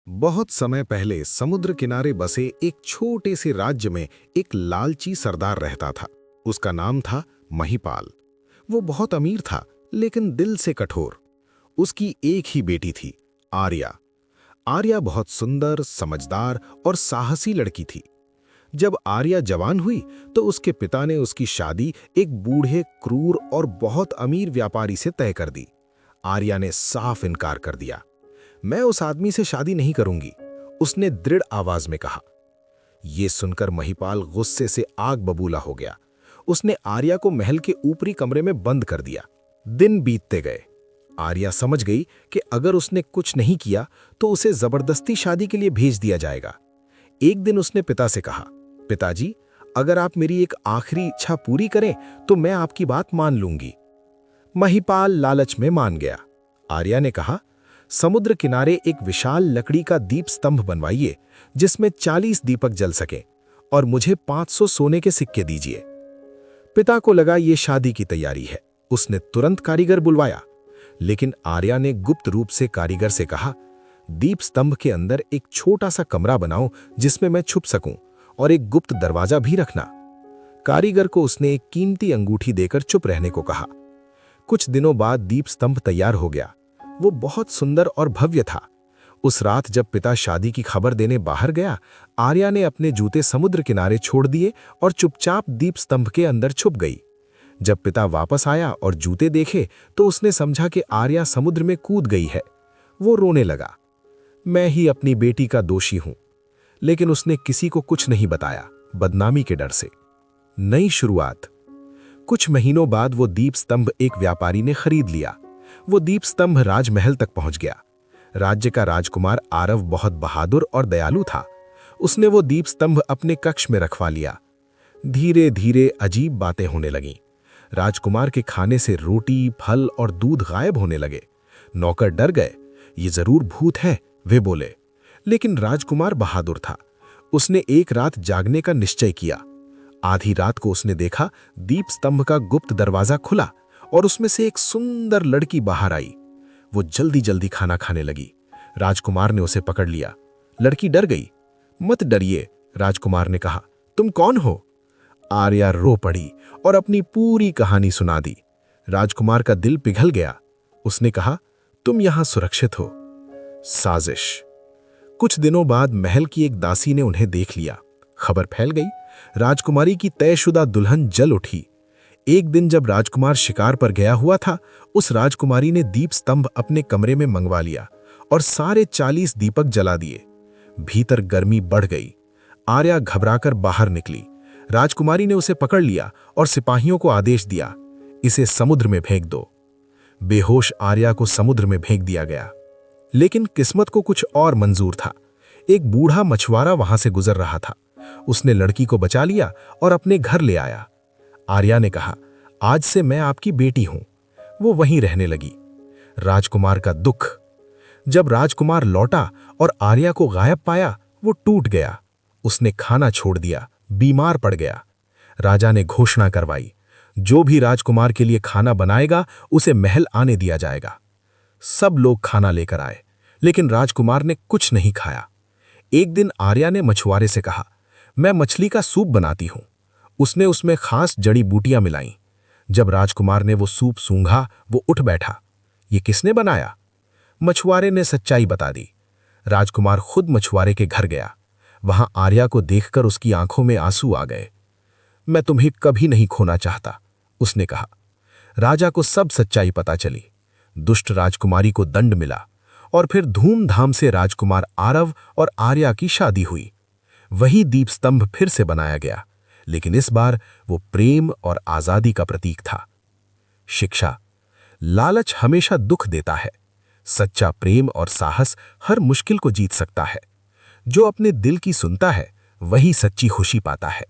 बहुत समय पहले समुद्र किनारे बसे एक छोटे से राज्य में एक लालची सरदार रहता था। उसका नाम था महिपाल। वो बहुत अमीर था, लेकिन दिल से कठोर। उसकी एक ही बेटी थी, आर्या। आर्या बहुत सुंदर, समझदार और साहसी लड़की थी। जब आर्या जवान हुई तो उसके पिता ने उसकी शादी एक बूढ़े, क्रूर और बहुत अमीर व्यापारी से तय कर दी। आर्या ने साफ इनकार कर दिया। मैं उस आदमी से शादी नहीं करूंगी, उसने दृढ़ आवाज में कहा। यह सुनकर महिपाल गुस्से से आग बबूला हो गया। उसने आर्या को महल के ऊपरी कमरे में बंद कर दिया। दिन बीतते गए। आर्या समझ गई कि अगर उसने कुछ नहीं किया तो उसे जबरदस्ती शादी के लिए भेज दिया जाएगा। एक दिन उसने पिता से कहा, पिताजी, अगर आप मेरी एक आखिरी इच्छा पूरी करें तो मैं आपकी बात मान लूंगी। महिपाल लालच में मान गया। आर्या ने कहा, समुद्र किनारे एक विशाल लकड़ी का दीप स्तंभ बनवाइए जिसमें 40 दीपक जल सके, और मुझे 500 सोने के सिक्के दीजिए। पिता को लगा ये शादी की तैयारी है। उसने तुरंत कारीगर बुलवाया, लेकिन आर्या ने गुप्त रूप से कारीगर से कहा, दीप स्तंभ के अंदर एक छोटा सा कमरा बनाओ जिसमें मैं छुप सकूं, और एक गुप्त दरवाजा भी रखना। कारीगर को उसने एक कीमती अंगूठी देकर चुप रहने को कहा। कुछ दिनों बाद दीप स्तंभ तैयार हो गया। वो बहुत सुंदर और भव्य था। उस रात जब पिता शादी की खबर देने बाहर गया, आर्या ने अपने जूते समुद्र किनारे छोड़ दिए और चुपचाप दीप स्तंभ के अंदर छुप गई। जब पिता वापस आया और जूते देखे तो उसने समझा कि आर्या समुद्र में कूद गई है। वो रोने लगा। मैं ही अपनी बेटी का दोषी हूं। लेकिन उसने किसी को कुछ नहीं बताया, बदनामी के डर से। नई शुरुआत। कुछ महीनों बाद वो दीप स्तंभ एक व्यापारी ने खरीद लिया। वो दीप स्तंभ राजमहल तक पहुंच गया। राज्य का राजकुमार आरव बहुत बहादुर और दयालु था। उसने वो दीप स्तंभ अपने कक्ष में रखवा लिया। धीरे धीरे अजीब बातें होने लगीं। राजकुमार के खाने से रोटी, फल और दूध गायब होने लगे। नौकर डर गए। ये जरूर भूत है, वे बोले। लेकिन राजकुमार बहादुर था। उसने एक रात जागने का निश्चय किया। आधी रात को उसने देखा दीप स्तंभ का गुप्त दरवाजा खुला और उसमें से एक सुंदर लड़की बाहर आई। वो जल्दी जल्दी खाना खाने लगी। राजकुमार ने उसे पकड़ लिया। लड़की डर गई। मत डरिए, राजकुमार ने कहा, तुम कौन हो? आर्या रो पड़ी और अपनी पूरी कहानी सुना दी। राजकुमार का दिल पिघल गया। उसने कहा, तुम यहां सुरक्षित हो। साजिश। कुछ दिनों बाद महल की एक दासी ने उन्हें देख लिया। खबर फैल गई। राजकुमारी की तयशुदा दुल्हन जल उठी। एक दिन जब राजकुमार शिकार पर गया हुआ था, उस राजकुमारी ने दीप स्तंभ अपने कमरे में मंगवा लिया और सारे 40 दीपक जला दिए। भीतर गर्मी बढ़ गई। आर्या घबराकर बाहर निकली। राजकुमारी ने उसे पकड़ लिया और सिपाहियों को आदेश दिया, इसे समुद्र में फेंक दो। बेहोश आर्या को समुद्र में फेंक दिया गया। लेकिन किस्मत को कुछ और मंजूर था। एक बूढ़ा मछुआरा वहां से गुजर रहा था। उसने लड़की को बचा लिया और अपने घर ले आया। आर्या ने कहा, आज से मैं आपकी बेटी हूं। वो वहीं रहने लगी। राजकुमार का दुख। जब राजकुमार लौटा और आर्या को गायब पाया, वो टूट गया। उसने खाना छोड़ दिया, बीमार पड़ गया। राजा ने घोषणा करवाई, जो भी राजकुमार के लिए खाना बनाएगा उसे महल आने दिया जाएगा। सब लोग खाना लेकर आए, लेकिन राजकुमार ने कुछ नहीं खाया। एक दिन आर्या ने मछुआरे से कहा, मैं मछली का सूप बनाती हूं। उसने उसमें खास जड़ी बूटियां मिलाईं। जब राजकुमार ने वो सूप सूंघा, वो उठ बैठा। ये किसने बनाया? मछुआरे ने सच्चाई बता दी। राजकुमार खुद मछुआरे के घर गया। वहां आर्या को देखकर उसकी आंखों में आंसू आ गए। मैं तुम्हें कभी नहीं खोना चाहता, उसने कहा। राजा को सब सच्चाई पता चली। दुष्ट राजकुमारी को दंड मिला और फिर धूमधाम से राजकुमार आरव और आर्या की शादी हुई। वही दीप स्तंभ फिर से बनाया गया, लेकिन इस बार वो प्रेम और आजादी का प्रतीक था। शिक्षा। लालच हमेशा दुख देता है। सच्चा प्रेम और साहस हर मुश्किल को जीत सकता है। जो अपने दिल की सुनता है, वही सच्ची खुशी पाता है।